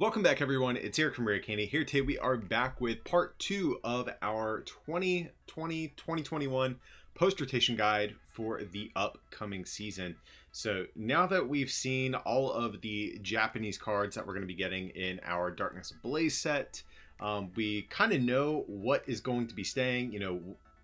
Welcome back, everyone. It's Eric from Rare Candy. Here today we are back with part 2 of our 2020-2021 post-rotation guide for the upcoming season. So now that we've seen all of the Japanese cards that we're going to be getting in our Darkness Ablaze set, we kind of know what is going to be staying,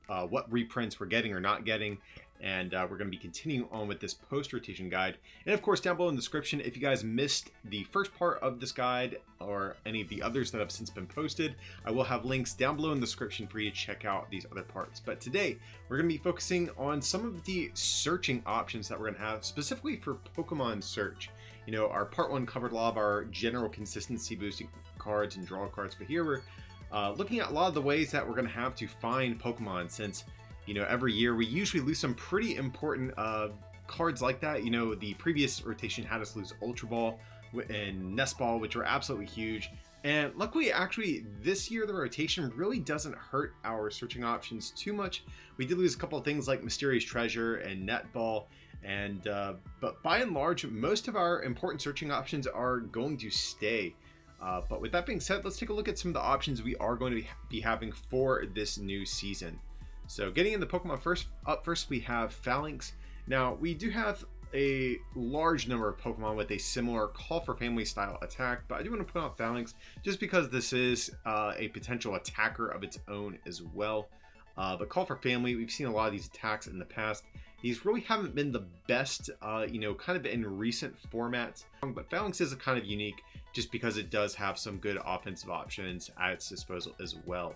what reprints we're getting or not getting, and we're going to be continuing on with this post-rotation guide. And of course, down below in the description, if you guys missed the first part of this guide or any of the others that have since been posted, I will have links down below in the description for you to check out these other parts. But today, we're going to be focusing on some of the searching options that we're going to have, specifically for Pokemon search. You know, our part 1 covered a lot of our general consistency boosting cards and draw cards, but here we're looking at a lot of the ways that we're going to have to find Pokemon, since every year we usually lose some pretty important cards like that. The previous rotation had us lose Ultra Ball and Nest Ball, which were absolutely huge. And luckily, actually, this year the rotation really doesn't hurt our searching options too much. We did lose a couple of things like Mysterious Treasure and Net Ball, and but by and large, most of our important searching options are going to stay. But with that being said, let's take a look at some of the options we are going to be having for this new season. So getting into Pokemon first, we have Phalanx. Now, we do have a large number of Pokemon with a similar Call for Family style attack, but I do want to put out Phalanx just because this is a potential attacker of its own as well. But Call for Family, we've seen a lot of these attacks in the past. These really haven't been the best, kind of in recent formats, but Phalanx is kind of unique just because it does have some good offensive options at its disposal as well.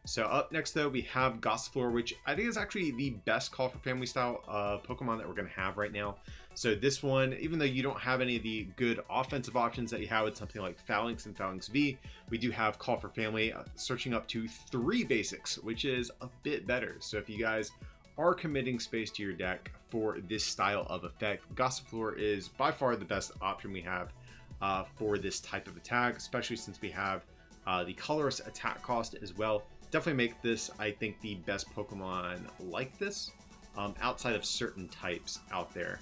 So up next, though, we have Gossifleur, which I think is actually the best Call for Family style Pokemon that we're going to have right now. So this one, even though you don't have any of the good offensive options that you have with something like Phalanx and Phalanx V, we do have Call for Family searching up to 3 basics, which is a bit better. So if you guys are committing space to your deck for this style of effect, Gossifleur is by far the best option we have for this type of attack, especially since we have the colorless attack cost as well. Definitely make this, I think, the best Pokemon like this outside of certain types out there.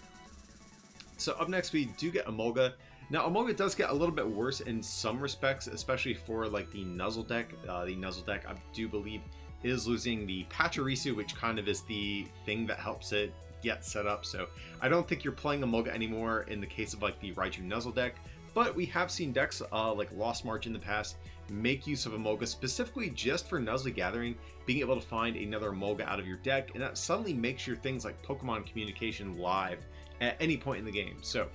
So up next, we do get Emolga. Now, Emolga does get a little bit worse in some respects, especially for like the Nuzzle deck. The Nuzzle deck, I do believe, is losing the Pachirisu, which kind of is the thing that helps it get set up. So I don't think you're playing Emolga anymore in the case of like the Raichu Nuzzle deck. But we have seen decks like Lost March in the past make use of Emolga specifically just for Nuzzle Gathering, being able to find another Emolga out of your deck, and that suddenly makes your things like Pokemon Communication live at any point in the game. So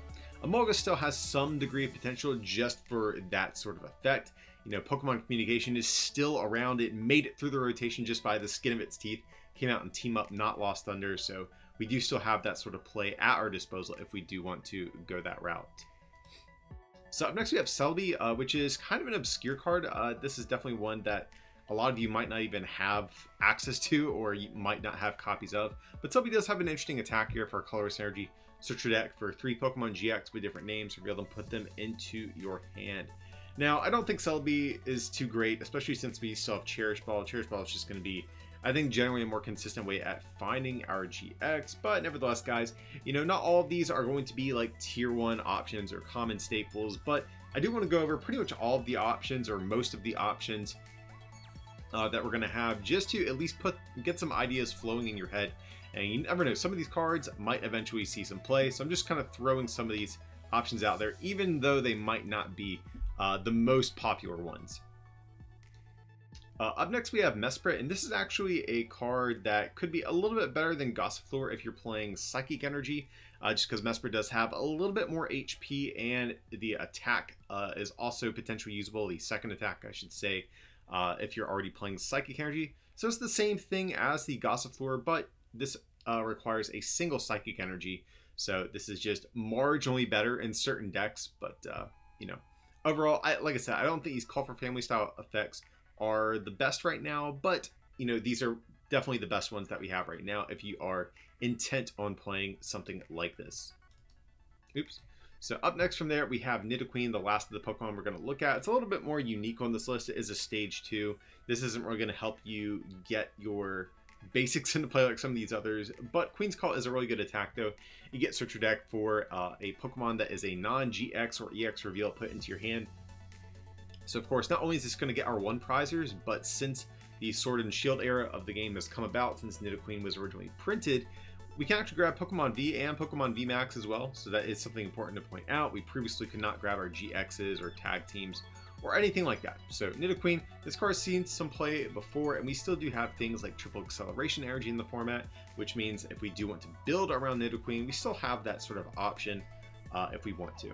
Emolga still has some degree of potential just for that sort of effect. Pokemon Communication is still around. It made it through the rotation just by the skin of its teeth, came out in Team Up, not Lost Thunder, so we do still have that sort of play at our disposal if we do want to go that route. So up next we have Celebi, which is kind of an obscure card. This is definitely one that a lot of you might not even have access to, or you might not have copies of. But Celebi does have an interesting attack here for Colorless Energy. Search your deck for 3 Pokemon GX with different names, reveal them, put them into your hand. Now, I don't think Celebi is too great, especially since we still have Cherish Ball. Cherish Ball is just going to be, I think, generally a more consistent way at finding our GX, but nevertheless, guys, not all of these are going to be like tier 1 options or common staples, but I do want to go over pretty much all of the options, or most of the options that we're going to have, just to at least get some ideas flowing in your head. And you never know, some of these cards might eventually see some play, so I'm just kind of throwing some of these options out there, even though they might not be the most popular ones. Up next we have Mesprit, and this is actually a card that could be a little bit better than Gossifleur if you're playing Psychic Energy, just because Mesprit does have a little bit more HP, and the attack is also potentially usable, the second attack I should say, if you're already playing Psychic Energy. So it's the same thing as the Gossifleur, but this requires a single Psychic Energy, so this is just marginally better in certain decks, but overall, like I said, I don't think these Call for Family style effects are the best right now, but these are definitely the best ones that we have right now if you are intent on playing something like this. Oops. So up next from there we have Nidoqueen, the last of the Pokemon we're going to look at. It's a little bit more unique on this list. It is a stage 2. This isn't really going to help you get your basics into play like some of these others, but Queen's Call is a really good attack though. You get search your deck for a Pokemon that is a non-GX or EX reveal, put into your hand. So of course, not only is this going to get our 1 prizers, but since the Sword and Shield era of the game has come about, since Nidoqueen was originally printed, we can actually grab Pokemon V and Pokemon V Max as well. So that is something important to point out. We previously could not grab our GXs or tag teams or anything like that. So Nidoqueen, this card has seen some play before, and we still do have things like triple acceleration energy in the format, which means if we do want to build around Nidoqueen, we still have that sort of option if we want to.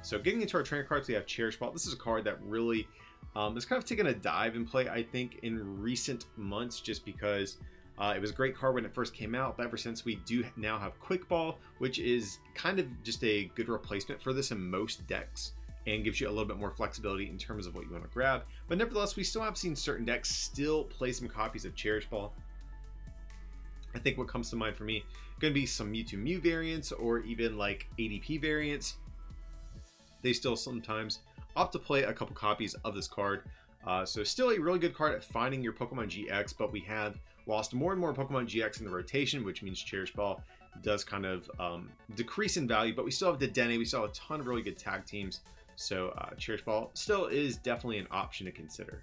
So getting into our trainer cards, we have Cherish Ball. This is a card that really has kind of taken a dive in play, I think, in recent months, just because it was a great card when it first came out, but ever since, we do now have Quick Ball, which is kind of just a good replacement for this in most decks, and gives you a little bit more flexibility in terms of what you want to grab. But nevertheless, we still have seen certain decks still play some copies of Cherish Ball. I think what comes to mind for me, going to be some Mewtwo Mew variants, or even like ADP variants. They still sometimes opt to play a couple copies of this card. So still a really good card at finding your Pokemon GX, but we have lost more and more Pokemon GX in the rotation, which means Cherish Ball does kind of decrease in value, but we still have Deandre, we still have a ton of really good tag teams. So Cherish Ball still is definitely an option to consider.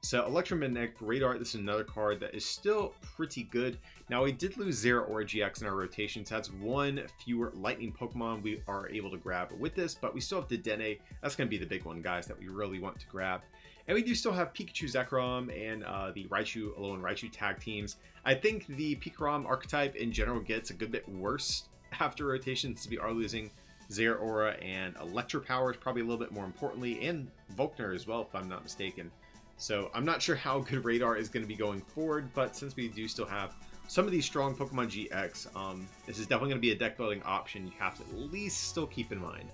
So Electromagnetic Radar, this is another card that is still pretty good. Now we did lose Zeraora GX in our rotation, so that's 1 fewer Lightning Pokemon we are able to grab with this, but we still have Dedenne. That's going to be the big one, guys, that we really want to grab. And we do still have Pikachu Zekrom and the Raichu, Alolan Raichu tag teams. I think the Pikarom archetype in general gets a good bit worse after rotation, since we are losing Zeraora, and Electropower is probably a little bit more importantly, and Volkner as well, if I'm not mistaken. So I'm not sure how good Radar is going to be going forward, but since we do still have some of these strong Pokemon GX, this is definitely going to be a deck building option you have to at least still keep in mind.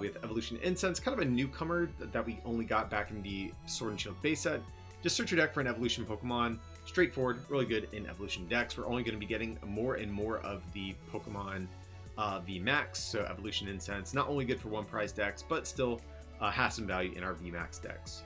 We have Evolution Incense, kind of a newcomer that we only got back in the Sword and Shield base set. Just search your deck for an Evolution Pokemon. Straightforward, really good in Evolution decks. We're only going to be getting more and more of the Pokemon VMAX, so Evolution Incense, not only good for 1 prize decks, but still has some value in our VMAX decks.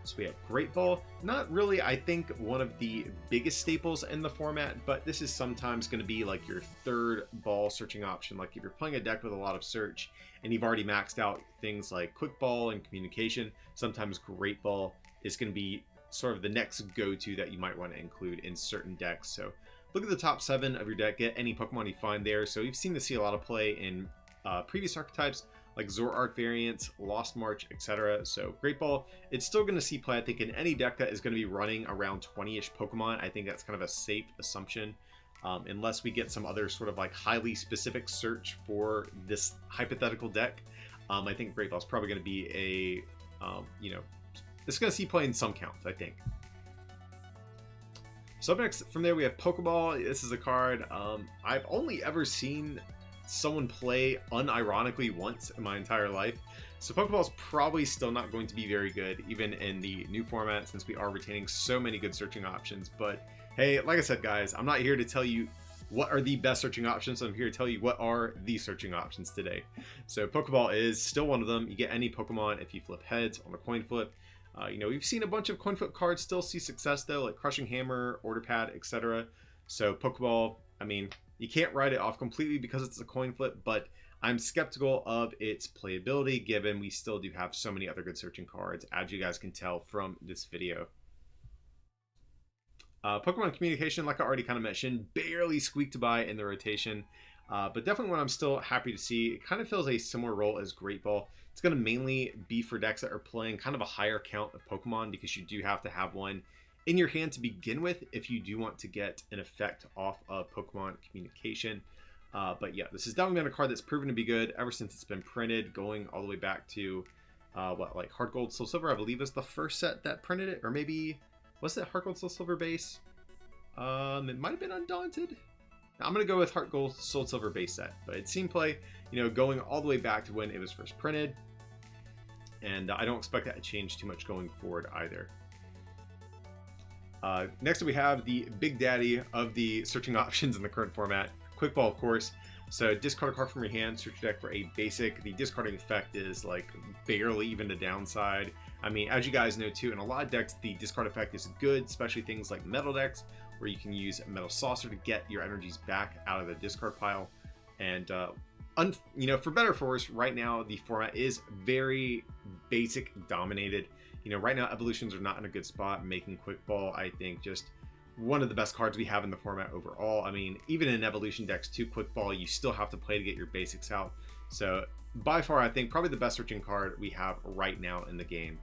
So we have Great Ball, not really, I think, one of the biggest staples in the format, but this is sometimes going to be like your 3rd ball searching option. Like if you're playing a deck with a lot of search and you've already maxed out things like Quick Ball and Communication, sometimes Great Ball is going to be sort of the next go-to that you might want to include in certain decks. So look at the top 7 of your deck, get any Pokemon you find there. So you've seen this see a lot of play in previous archetypes, like Zoroark variants, Lost March, etc. So Great Ball, it's still going to see play, I think, in any deck that is going to be running around 20-ish Pokemon. I think that's kind of a safe assumption, unless we get some other sort of like highly specific search for this hypothetical deck. I think Great Ball is probably going to be a, it's going to see play in some counts, I think. So up next from there we have Pokeball. This is a card I've only ever seen someone play unironically once in my entire life. So Pokeball is probably still not going to be very good, even in the new format, since we are retaining so many good searching options. But hey, like I said, guys, I'm not here to tell you what are the best searching options. I'm here to tell you what are the searching options today. So Pokeball is still one of them. You get any Pokemon if you flip heads on a coin flip. We've seen a bunch of coin flip cards still see success though, like Crushing Hammer, Order Pad, etc. So Pokeball, I mean, you can't write it off completely because it's a coin flip, but I'm skeptical of its playability given we still do have so many other good searching cards, as you guys can tell from this video. Pokemon Communication, like I already kind of mentioned, barely squeaked by in the rotation, but definitely one I'm still happy to see. It kind of fills a similar role as Great Ball. It's going to mainly be for decks that are playing kind of a higher count of Pokemon, because you do have to have one in your hand to begin with if you do want to get an effect off of Pokemon Communication. But yeah, this is definitely been a card that's proven to be good ever since it's been printed, going all the way back to like Heart Gold, Soul Silver, I believe is the first set that printed it, or maybe was it Heart Gold, Soul Silver base? It might have been Undaunted. I'm gonna go with Heart Gold, Soul Silver base set, but it's seen play, going all the way back to when it was first printed, and I don't expect that to change too much going forward either. Next we have the big daddy of the searching options in the current format, Quick Ball, of course. So discard a card from your hand, search your deck for a basic. The discarding effect is like barely even the downside. I mean, as you guys know too, in a lot of decks, the discard effect is good, especially things like metal decks, where you can use Metal Saucer to get your energies back out of the discard pile. And you know, for better or for worse, right now the format is very basic dominated. You know, right now evolutions are not in a good spot. Making quick ball, I think, just one of the best cards we have in the format overall. I mean, even in evolution decks, 2 quick ball, you still have to play to get your basics out. So by far, I think probably the best searching card we have right now in the game.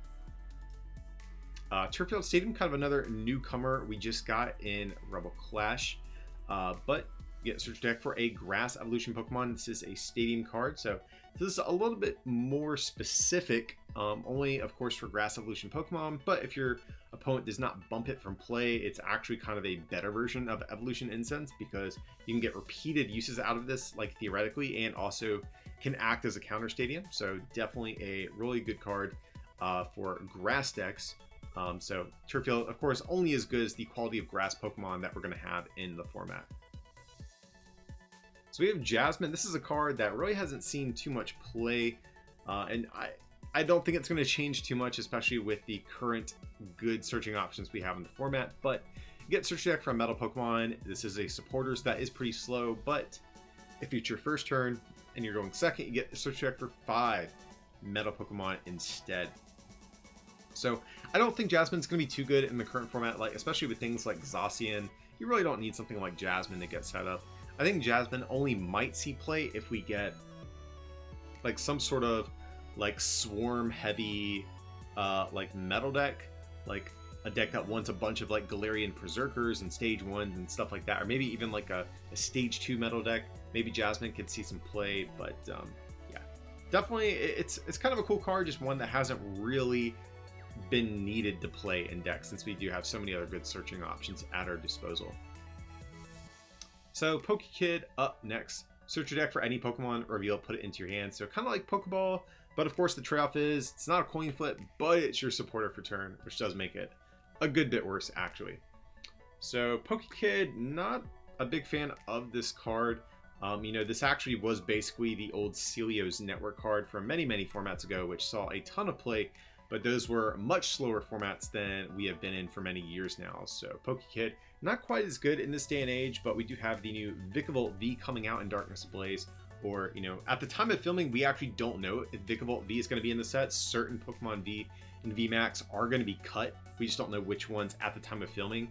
Turffield Stadium, kind of another newcomer we just got in Rebel Clash, but you get search deck for a grass evolution Pokemon. This is a stadium card, so this is a little bit more specific, only of course for grass evolution Pokemon, but if your opponent does not bump it from play, it's actually kind of a better version of Evolution Incense, because you can get repeated uses out of this, like theoretically, and also can act as a counter stadium. So definitely a really good card for grass decks. So Turffield, of course, only as good as the quality of grass Pokemon that we're going to have in the format. So we have Jasmine. This is a card that really hasn't seen too much play, and I don't think it's going to change too much, especially with the current good searching options we have in the format. But you get search deck for a metal Pokemon. This is a supporters that is pretty slow, but if it's your first turn and you're going second, you get search deck for 5 metal Pokemon instead. So I don't think Jasmine's going to be too good in the current format, like especially with things like Gyrosean. You really don't need something like Jasmine to get set up. I think Jasmine only might see play if we get like some sort of like swarm heavy like metal deck, like a deck that wants a bunch of like Galarian Berserkers and stage 1s and stuff like that, or maybe even like a stage 2 metal deck. Maybe Jasmine could see some play, but yeah, definitely it's kind of a cool card, just one that hasn't really been needed to play in decks since we do have so many other good searching options at our disposal. So Poki Kid up next. Search your deck for any Pokemon, reveal, put it into your hand. So kind of like Pokeball, but of course the trade-off is it's not a coin flip, but it's your supporter for turn, which does make it a good bit worse actually. So Poki Kid, not a big fan of this card. You know, this actually was basically the old Celio's Network card from many formats ago, which saw a ton of play, but those were much slower formats than we have been in for many years now. So Poki Kid, not quite as good in this day and age, but we do have the new Vikavolt V coming out in Darkness Ablaze. Or, you know, at the time of filming, we actually don't know if Vikavolt V is going to be in the set. Certain Pokemon V and VMAX are going to be cut. We just don't know which ones at the time of filming.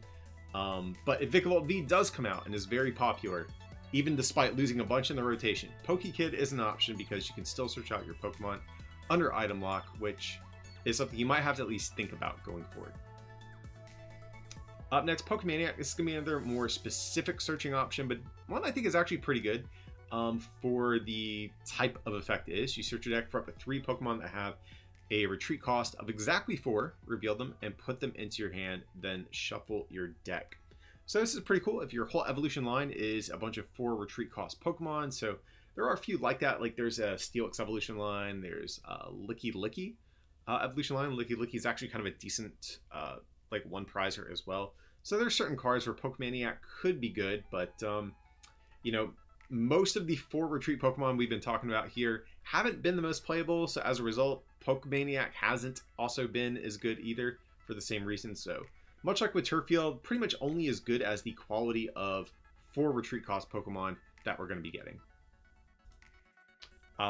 But if Vikavolt V does come out and is very popular, even despite losing a bunch in the rotation, Poki Kid is an option because you can still search out your Pokemon under item lock, which is something you might have to at least think about going forward. Up next, Pokemaniac. This is going to be another more specific searching option, but one I think is actually pretty good for the type of effect it is. You search your deck for up to 3 Pokemon that have a retreat cost of exactly 4, reveal them, and put them into your hand, then shuffle your deck. So this is pretty cool if your whole evolution line is a bunch of 4 retreat cost Pokemon. So there are a few like that, like there's a Steelix evolution line, there's a Licky evolution line. Licky is actually kind of a decent like one prizer as well. So there's certain cards where Pokemaniac could be good, but you know, most of the 4 retreat Pokemon we've been talking about here haven't been the most playable. So as a result, Pokemaniac hasn't also been as good either for the same reason. So much like with Turffield, pretty much only as good as the quality of 4 retreat cost Pokemon that we're going to be getting.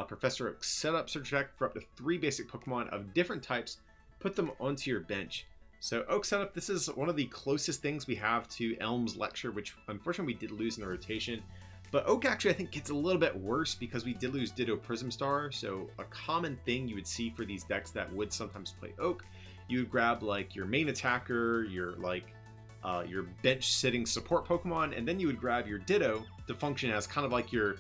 Professor Oak, set up search deck for up to 3 basic Pokemon of different types, put them onto your bench. So Oak setup, this is one of the closest things we have to Elm's Lecture, which unfortunately we did lose in the rotation. But Oak actually I think gets a little bit worse because we did lose Ditto Prism Star. So a common thing you would see for these decks that would sometimes play Oak, you would grab like your main attacker, your bench sitting support Pokemon, and then you would grab your Ditto to function as kind of like your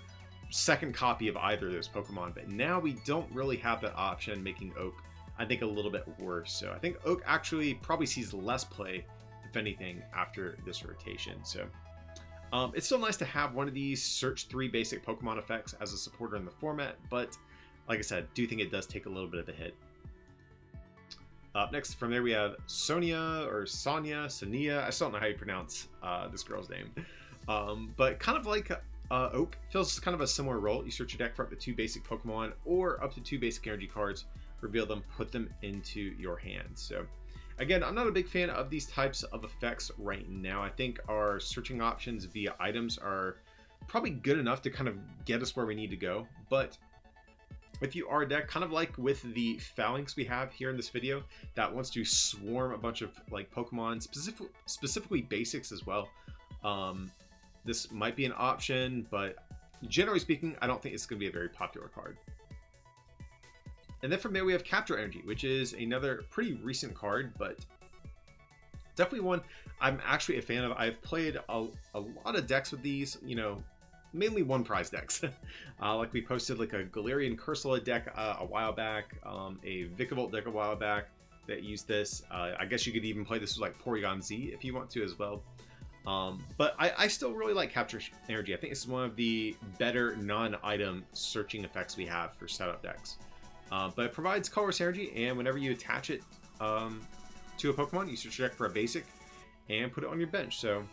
second copy of either of those Pokemon. But now we don't really have that option, making Oak I think a little bit worse. So I think Oak actually probably sees less play, if anything, after this rotation. So it's still nice to have one of these search 3 basic Pokemon effects as a supporter in the format, but like I said, do think it does take a little bit of a hit. Up next from there we have Sonia, I still don't know how you pronounce this girl's name, but kind of like Oak, fills kind of a similar role. You search your deck for up to 2 basic Pokemon or up to 2 basic energy cards, reveal them, put them into your hand. So again, I'm not a big fan of these types of effects right now. I think our searching options via items are probably good enough to kind of get us where we need to go. But if you are a deck kind of like with the Phalanx we have here in this video that wants to swarm a bunch of like Pokemon, specifically basics as well, this might be an option, but generally speaking, I don't think it's going to be a very popular card. And then from there we have Capture Energy, which is another pretty recent card, but definitely one I'm actually a fan of. I've played a lot of decks with these, you know, mainly one prize decks. Like we posted like a Galarian Cursula deck a while back, a Vikavolt deck a while back that used this. I guess you could even play this with like Porygon Z if you want to as well. But I still really like Capture Energy. I think this is one of the better non-item searching effects we have for setup decks. But it provides colorless energy, and whenever you attach it to a Pokemon, you search your deck for a basic and put it on your bench. So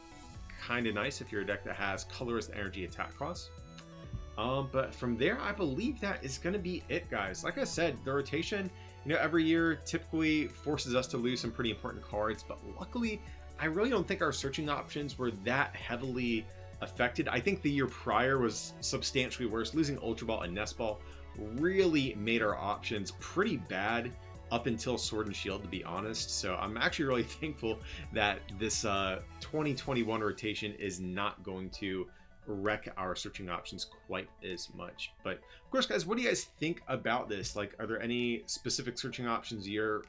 kind of nice if you're a deck that has colorless energy attack costs. But from there, I believe that is going to be it, guys. Like I said, the rotation, you know, every year typically forces us to lose some pretty important cards, but luckily, I really don't think our searching options were that heavily affected. I think the year prior was substantially worse. Losing Ultra Ball and Nest Ball really made our options pretty bad up until Sword and Shield, to be honest. So I'm actually really thankful that this 2021 rotation is not going to wreck our searching options quite as much. But of course, guys, what do you guys think about this? Like, are there any specific searching options you're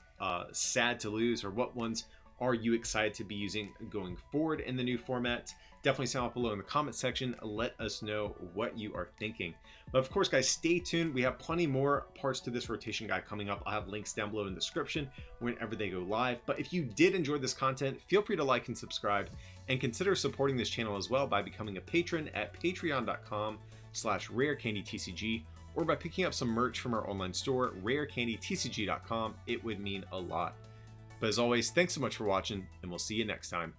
sad to lose, or what ones are you excited to be using going forward in the new format? Definitely sound off below in the comment section. Let us know what you are thinking. But of course, guys, stay tuned. We have plenty more parts to this rotation guide coming up. I'll have links down below in the description whenever they go live. But if you did enjoy this content, feel free to like and subscribe, and consider supporting this channel as well by becoming a patron at patreon.com/rarecandytcg, or by picking up some merch from our online store, rarecandytcg.com. It would mean a lot. But as always, thanks so much for watching, and we'll see you next time.